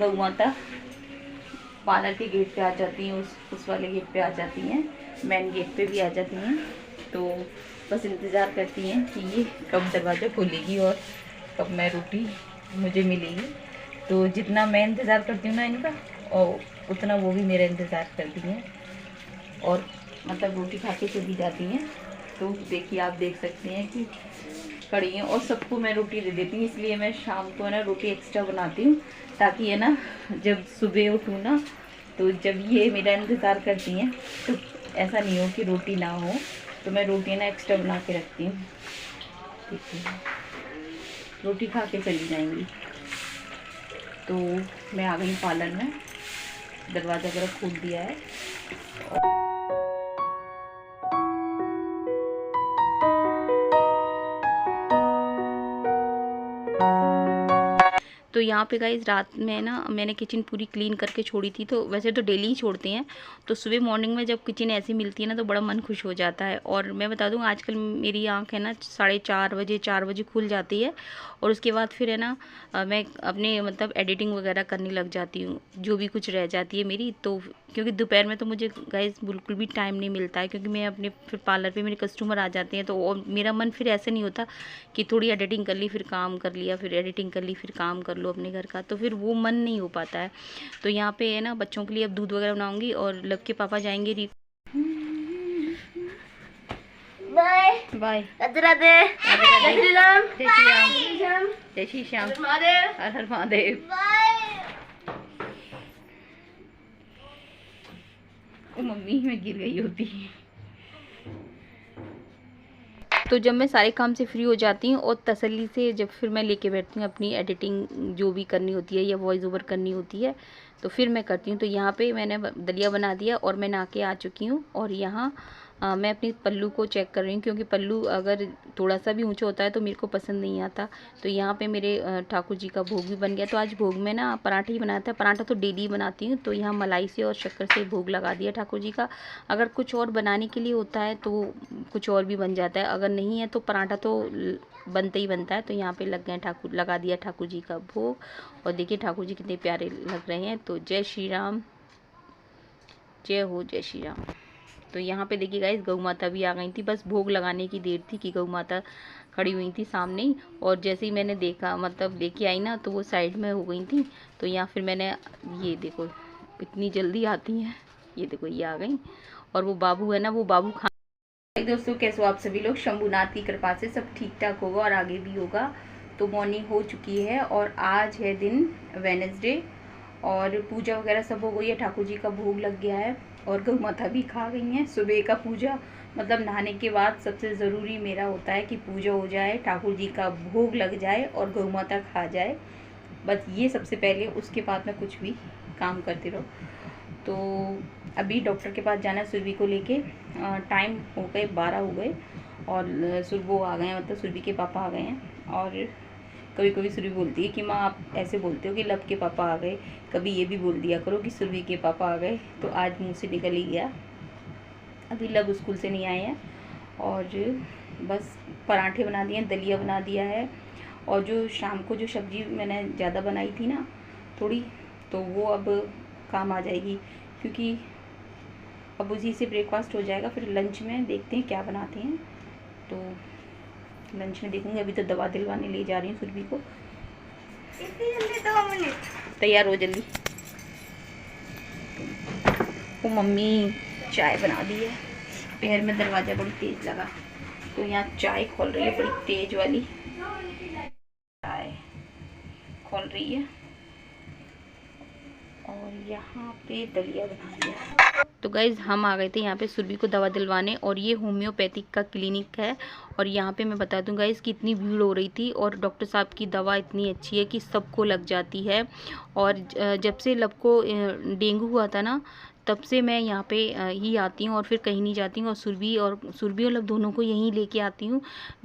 गौ माता पार्लर के गेट पे आ जाती हैं, उस वाले गेट पे आ जाती हैं, मेन गेट पे भी आ जाती हैं। तो बस इंतज़ार करती हैं कि ये कब दरवाज़ा खोलेगी और कब मैं रोटी मुझे मिलेगी। तो जितना मैं इंतज़ार करती हूँ ना इनका, और उतना वो भी मेरा इंतज़ार करती हैं और मतलब रोटी खा के चली जाती हैं। तो देखिए, आप देख सकते हैं कि खड़ी हैं और सबको मैं रोटी दे देती हूँ। इसलिए मैं शाम को है ना रोटी एक्स्ट्रा बनाती हूँ, ताकि है ना जब सुबह उठूँ ना, तो जब ये मेरा इंतज़ार करती हैं तो ऐसा नहीं हो कि रोटी ना हो। तो मैं रोटी ना एक्स्ट्रा बना के रखती हूँ। देखिए, रोटी खा के चली जाएंगी। तो मैं आ गई पार्लर में, दरवाज़ा वगैरह खोल दिया है। तो यहाँ पे गाइस रात में ना मैंने किचन पूरी क्लीन करके छोड़ी थी। तो वैसे तो डेली ही छोड़ते हैं, तो सुबह मॉर्निंग में जब किचन ऐसी मिलती है ना तो बड़ा मन खुश हो जाता है। और मैं बता दूँ, आजकल मेरी आँख है ना 4:30 बजे 4 बजे खुल जाती है। और उसके बाद फिर है ना मैं अपने मतलब एडिटिंग वगैरह करने लग जाती हूँ, जो भी कुछ रह जाती है मेरी। तो क्योंकि दोपहर में तो मुझे गाइस बिल्कुल भी टाइम नहीं मिलता है, क्योंकि मैं अपने फिर पार्लर पे मेरे कस्टमर आ जाते हैं। तो और मेरा मन फिर ऐसे नहीं होता कि थोड़ी एडिटिंग कर ली फिर काम कर लिया, फिर एडिटिंग कर ली फिर काम कर लो अपने घर का, तो फिर वो मन नहीं हो पाता है। तो यहाँ पे है ना बच्चों के लिए अब दूध वगैरह बनाऊंगी और लव के पापा जाएंगे बाय बाय। राधे राधे, जय श्री राम, जय श्री राम, जय श्री श्याम, हर हर महादेव। ओ मम्मी, मैं गिर गई होती। तो जब मैं सारे काम से फ्री हो जाती हूँ और तसल्ली से जब फिर मैं लेके बैठती हूँ अपनी एडिटिंग जो भी करनी होती है या वॉइस ओवर करनी होती है, तो फिर मैं करती हूँ। तो यहाँ पे मैंने दलिया बना दिया और मैं नहा के आ चुकी हूँ। और यहाँ मैं अपनी पल्लू को चेक कर रही हूँ, क्योंकि पल्लू अगर थोड़ा सा भी ऊंचा होता है तो मेरे को पसंद नहीं आता। तो यहाँ पे मेरे ठाकुर जी का भोग भी बन गया। तो आज भोग में ना पराठा ही बनाया था। पराठा तो डेली बनाती हूँ। तो यहाँ मलाई से और शक्कर से भोग लगा दिया ठाकुर जी का। अगर कुछ और बनाने के लिए होता है तो कुछ और भी बन जाता है, अगर नहीं है तो पराठा तो बनता ही बनता है। तो यहाँ पे लगा दिया ठाकुर जी का भोग। और देखिए ठाकुर जी कितने प्यारे लग रहे हैं। तो जय श्री राम, जय हो जय श्री राम। तो यहाँ पे देखिए गाइस गौ माता भी आ गई थी। बस भोग लगाने की देर थी कि गौ माता खड़ी हुई थी सामने ही। और जैसे ही मैंने देखा, मतलब लेके आई ना, तो वो साइड में हो गई थी। तो यहाँ फिर मैंने, ये देखो इतनी जल्दी आती हैं, ये देखो ये आ गई। और वो बाबू है ना, वो बाबू खा। दोस्तों, कैसे हो आप सभी लोग? शंभुनाथ की कृपा से सब ठीक ठाक होगा और आगे भी होगा। तो मॉर्निंग हो चुकी है और आज है दिन वेडनेसडे और पूजा वगैरह सब हो गई है। ठाकुर जी का भोग लग गया है और गौ माता भी खा गई हैं। सुबह का पूजा मतलब नहाने के बाद सबसे ज़रूरी मेरा होता है कि पूजा हो जाए, ठाकुर जी का भोग लग जाए और गौ माता खा जाए। बस ये सबसे पहले, उसके बाद में कुछ भी काम करते रहो। तो अभी डॉक्टर के पास जाना है सुरभि को लेके। टाइम हो गए 12 हो गए और सुरभि आ गए हैं, मतलब सुरभि के पापा आ गए हैं। और कभी कभी सुरभि बोलती है कि माँ आप ऐसे बोलते हो कि लव के पापा आ गए, कभी ये भी बोल दिया करो कि सुरभि के पापा आ गए। तो आज मुँह से निकल ही गया। अभी लव स्कूल से नहीं आए हैं और बस पराठे बना दिए हैं, दलिया बना दिया है। और जो शाम को जो सब्ज़ी मैंने ज़्यादा बनाई थी ना थोड़ी, तो वो अब काम आ जाएगी, क्योंकि अब उसी से ब्रेकफास्ट हो जाएगा। फिर लंच में देखते हैं क्या बनाते हैं। तो लंच में देखूंगी। अभी तो दवा दिलवाने ले जा रही हूँ सुरभि को। इतनी जल्दी 2 मिनट तैयार हो जल्दी। वो मम्मी चाय बना दी है। पैर में दरवाज़ा बड़ी तेज़ लगा, तो यहाँ चाय खोल रही है बड़ी तेज़ वाली, चाय खोल रही है। और यहाँ पे दलिया बना दिया। तो गाइज़ हम आ गए थे यहाँ पे सुरभि को दवा दिलवाने, और ये होम्योपैथिक का क्लिनिक है। और यहाँ पे मैं बता दूँ गाइज़ कि इतनी भीड़ हो रही थी और डॉक्टर साहब की दवा इतनी अच्छी है कि सबको लग जाती है। और जब से लब को डेंगू हुआ था ना, तब से मैं यहाँ पे ही आती हूँ और फिर कहीं नहीं जाती हूँ। और सुरभि और लब दोनों को यहीं लेके आती हूँ।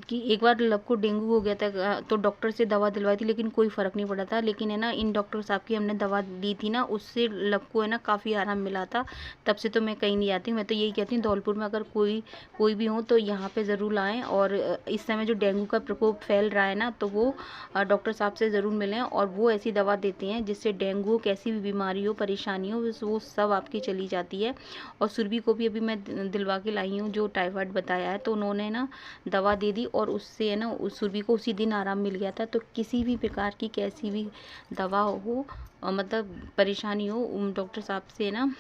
कि एक बार लब को डेंगू हो गया था तो डॉक्टर से दवा दिलवाई थी, लेकिन कोई फ़र्क नहीं पड़ा था। लेकिन है ना, इन डॉक्टर साहब की हमने दवा दी थी ना, उससे लब को है ना काफ़ी आराम मिला था। तब से तो मैं कहीं नहीं आती हूँ। मैं तो यही कहती हूँ धौलपुर में अगर कोई भी हो तो यहाँ पे ज़रूर आएँ। और इस समय जो डेंगू का प्रकोप फैल रहा है ना, तो वो डॉक्टर साहब से ज़रूर मिलें। और वो ऐसी दवा देते हैं जिससे डेंगू कैसी भी बीमारी हो, परेशानी हो, वो सब आपकी चली जाती है। और सुरभि को भी अभी मैं दिलवा के लाई हूँ, जो टाइफाइड बताया है, तो उन्होंने ना दवा दे दी और उससे है ना सुरभि को उसी दिन आराम मिल गया था। तो किसी भी प्रकार की कैसी भी दवा हो, मतलब परेशानी हो, डॉक्टर साहब से ना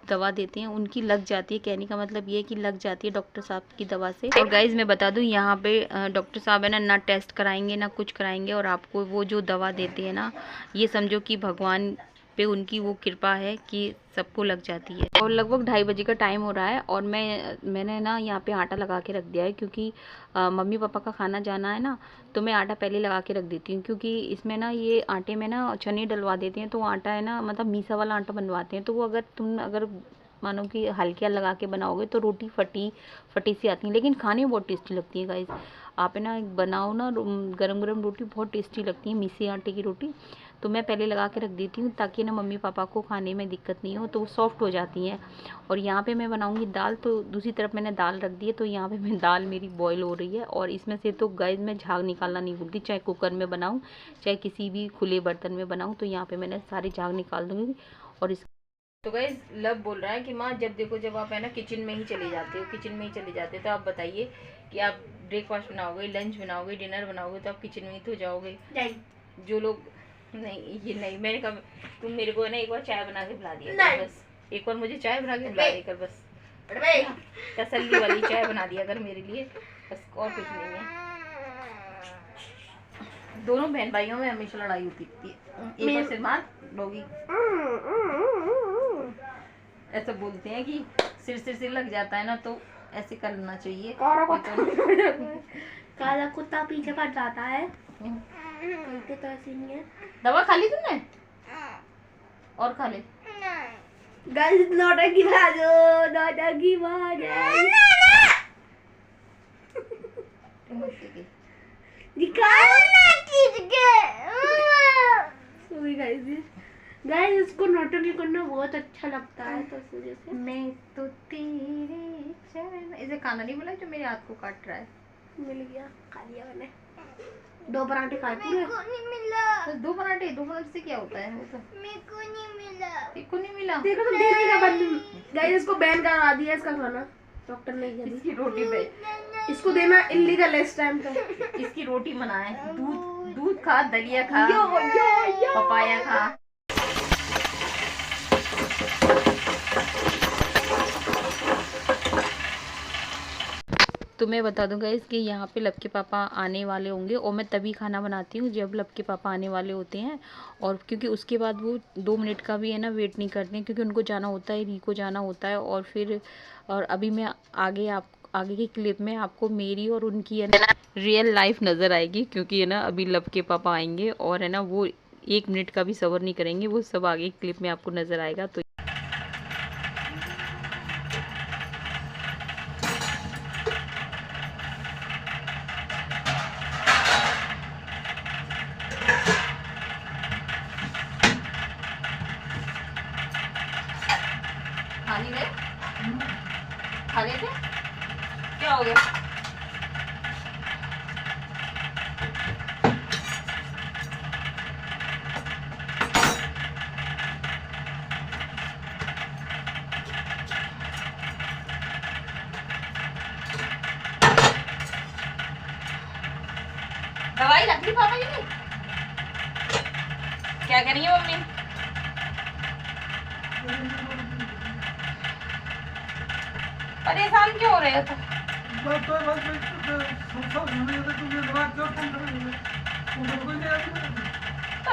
दवा देते हैं, उनकी लग जाती है। कहने का मतलब ये है कि लग जाती है डॉक्टर साहब की दवा से। और गाइज मैं बता दूं, यहाँ पे डॉक्टर साहब है ना टेस्ट कराएंगे ना कुछ कराएंगे, और आपको वो जो दवा देते हैं ना, ये समझो कि भगवान पे उनकी वो कृपा है कि सबको लग जाती है। और लगभग 2:30 बजे का टाइम हो रहा है और मैंने ना यहाँ पे आटा लगा के रख दिया है, क्योंकि मम्मी पापा का खाना जाना है ना, तो मैं आटा पहले लगा के रख देती हूँ। क्योंकि इसमें ना ये आटे में ना चने डलवा देते हैं, तो आटा है ना, मतलब मीसा वाला आटा बनवाते हैं, तो वो अगर मानो कि हल्का लगा के बनाओगे तो रोटी फटी सी आती है, लेकिन खाने में बहुत टेस्टी लगती है गाइस। आप है ना बनाओ ना, गरम गरम रोटी बहुत टेस्टी लगती है, मीसे आटे की रोटी। तो मैं पहले लगा के रख देती हूँ ताकि ना मम्मी पापा को खाने में दिक्कत नहीं हो, तो वो सॉफ्ट हो जाती हैं। और यहाँ पे मैं बनाऊँगी दाल, तो दूसरी तरफ मैंने दाल रख दी है। तो यहाँ पे मैं दाल मेरी बॉईल हो रही है, और इसमें से तो गाइस मैं झाग निकालना नहीं भूलती, चाहे कुकर में बनाऊँ चाहे किसी भी खुले बर्तन में बनाऊँ। तो यहाँ पर मैंने सारे झाग निकाल दूँगी। और इस तो गाइस लब बोल रहा है कि माँ जब आप है ना किचन में ही चले जाते हो, तो आप बताइए कि आप ब्रेकफास्ट बनाओगे, लंच बनाओगे, डिनर बनाओगे, तो आप किचन में ही तो जाओगे। जो लोग नहीं, ये नहीं, मैंने कहा तुम मेरे को है ना एक बार चाय बना के पिला दिया कर, बस एक बार मुझे चाय बना के पिला दिया कर, बस तसल्ली वाली चाय बना दिया कर मेरे लिए, बस और कुछ नहीं है। दोनों बहन भाइयों में हमेशा लड़ाई होती थी, एक बार सिर मार लोगी, ऐसा बोलते हैं कि सिर लग जाता है ना, तो ऐसे करना चाहिए। काला कुत्ता पीछे पड़ जाता है, तो ऐसे नहीं है। दवा खा ली तुमने? और खा ले। गाइस नौटंकी गाइस इसको नौटंकी करना बहुत अच्छा लगता है, तो इस वजह से मैं तो तेरे चरण, इसे खाना नहीं मिला जो मेरे हाथ को काट रहा है। मिल गया, खा लिया मैंने। 2 पराठे खाए पूरे। मेरे को नहीं मिला। तो 2 पराठे से क्या होता है? वो तो मेरे को नहीं मिला। देखो तो देने का बंद। गाइस इसको बैन करवा दिया इसका खाना, डॉक्टर ने। इसकी रोटी पे इसको देना इलीगल है इस टाइम पे। इसकी रोटी मना है। दूध खा, दलिया खा, पपाया खा। तो मैं बता दूं गाइस कि यहाँ पे लब के पापा आने वाले होंगे, और मैं तभी खाना बनाती हूँ जब लब के पापा आने वाले होते हैं। और क्योंकि उसके बाद वो 2 मिनट का भी है ना वेट नहीं करते हैं, क्योंकि उनको जाना होता है, री को जाना होता है। और अभी मैं आगे की क्लिप में आपको मेरी और उनकी है ना रियल लाइफ नज़र आएगी, क्योंकि है ना अभी लब के पापा आएंगे और है ना वो 1 मिनट का भी सब्र नहीं करेंगे, वो सब आगे क्लिप में आपको नज़र आएगा। तो खा गए थे? क्या हो गया? दवाई रख ली पापा जी ने? क्या कह रही है मम्मी? परेशान क्यों हो रहे हो? तो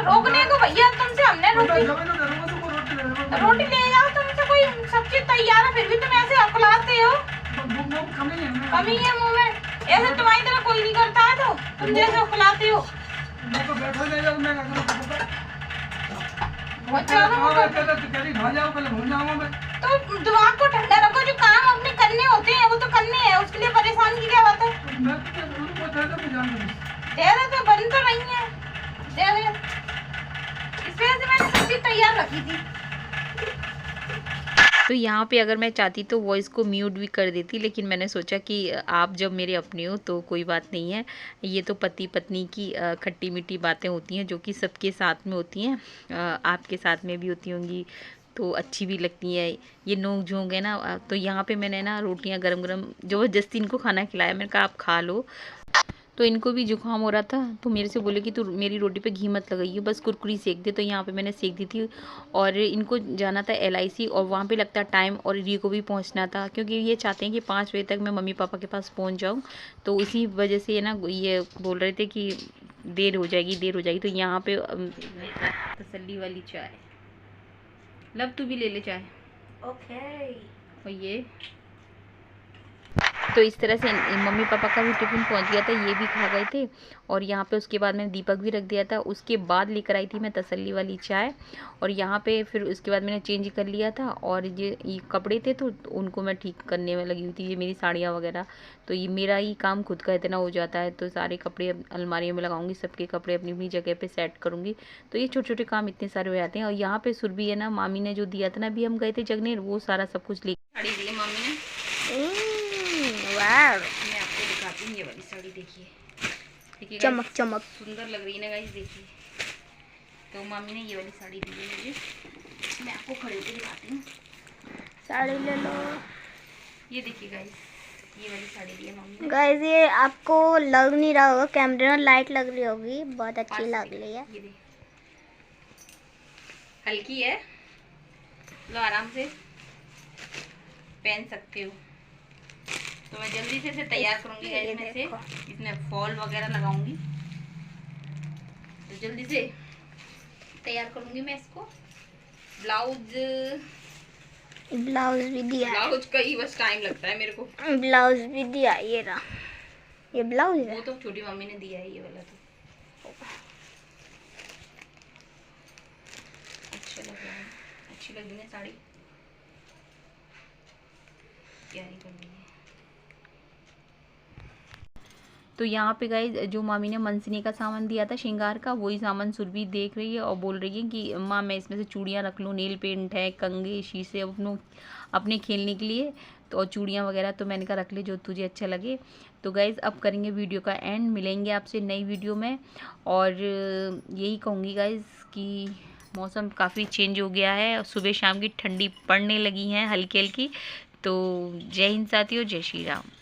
रोकने को भैया तुमसे हमने रोटी ले जाओ, तुमसे कोई सब चीज तैयार है, फिर भी तुम ऐसे अकलाते हो। कमी है मुंह में, ऐसे तुम्हारी तरह कोई नहीं करता है, तो तुम जैसे अकलाते हो। बहुत तो दिमाग को ठंडा रखो, जो काम अपने करने होते हैं वो तो करने हैं, उसके लिए परेशान की क्या बात है। ज्यादा तो बन तो नहीं है ज्यादा, इस वजह से मैंने सब्जी तैयार रखी थी। तो यहाँ पे अगर मैं चाहती तो वॉइस को म्यूट भी कर देती, लेकिन मैंने सोचा कि आप जब मेरे अपने हो तो कोई बात नहीं है। ये तो पति पत्नी की खट्टी मीठी बातें होती हैं जो कि सबके साथ में होती हैं, आपके साथ में भी होती होंगी तो अच्छी भी लगती है। ये नोक झोंक है ना। तो यहाँ पे मैंने ना रोटियाँ गरम गरम ज़बरदस्ती इनको खाना खिलाया, मैंने कहा आप खा लो। तो इनको भी जुकाम हो रहा था तो मेरे से बोले कि तू मेरी रोटी पे घी मत लगाइए, बस कुरकुरी सेक दे। तो यहाँ पे मैंने सेक दी थी। और इनको जाना था LIC और वहाँ पे लगता टाइम, और री को भी पहुँचना था क्योंकि ये चाहते हैं कि 5 बजे तक मैं मम्मी पापा के पास पहुँच जाऊँ। तो इसी वजह से ना ये बोल रहे थे कि देर हो जाएगी देर हो जाएगी। तो यहाँ पे तसल्ली वाली चाय, लब तू भी ले ले चाय। ओके। और ये तो इस तरह से मम्मी पापा का भी टिफ़िन पहुंच गया था, ये भी खा गए थे। और यहाँ पे उसके बाद मैंने दीपक भी रख दिया था। उसके बाद लेकर आई थी मैं तसल्ली वाली चाय। और यहाँ पे फिर उसके बाद मैंने चेंज कर लिया था। और ये कपड़े थे तो उनको मैं ठीक करने में लगी हुई थी, ये मेरी साड़ियाँ वगैरह। तो ये मेरा ही काम खुद का इतना हो जाता है, तो सारे कपड़े अलमारी में लगाऊंगी, सबके कपड़े अपनी अपनी जगह पर सेट करूँगी। तो ये छोटे छोटे काम इतने सारे हो जाते हैं। और यहाँ पर सुरभि है ना, मामी ने जो दिया था ना, अभी हम गए थे जगनेर, वो सारा सब कुछ ले साड़ी दी है मामी ने। वाव, मैं आपको दिखाती हूँ ये वाली साड़ी, देखिए चमक चमक सुंदर लग रही है ना गाइस, देखिए। तो मामी ने ये वाली साड़ी दी है मुझे, मैं आपको खड़े होकर दिखाती हूँ। साड़ी ले लो। ये देखिए गाइस, ये वाली साड़ी दी है मामी ने। गाइस ये आपको लग नहीं रहा होगा, कैमरे में लाइट लग रही होगी, बहुत अच्छी लग रही है। ये हल्की है, लो आराम से पहन सकते हो। तो मैं जल्दी से इसे तैयार करूंगी गाइस, मैं इसे इसमें फॉल वगैरह लगाऊंगी, तो जल्दी से तैयार करूंगी मैं इसको। ब्लाउज भी दिया, ब्लाउज का ही बस टाइम लगता है मेरे को। ब्लाउज भी दिया, ये रहा, ये ब्लाउज है। वो तो छोटी मम्मी ने दिया है, ये वाला तो अच्छा लग रहा है, अच्छी लग रही है साड़ी, तैयारी कर दी है। तो यहाँ पे गाइस जो मामी ने मंसनी का सामान दिया था श्रृंगार का, वही सामान सुरभि देख रही है और बोल रही है कि माँ मैं इसमें से चूड़ियाँ रख लूँ, नेल पेंट है, कंघे, शीशे अपने खेलने के लिए, तो और चूड़ियाँ वगैरह। तो मैंने कहा रख ले जो तुझे अच्छा लगे। तो गाइस अब करेंगे वीडियो का एंड, मिलेंगे आपसे नई वीडियो में। और यही कहूँगी गाइस कि मौसम काफ़ी चेंज हो गया है, सुबह शाम की ठंडी पड़ने लगी हैं हल्की हल्की। तो जय हिंद साथियों, जय श्री राम।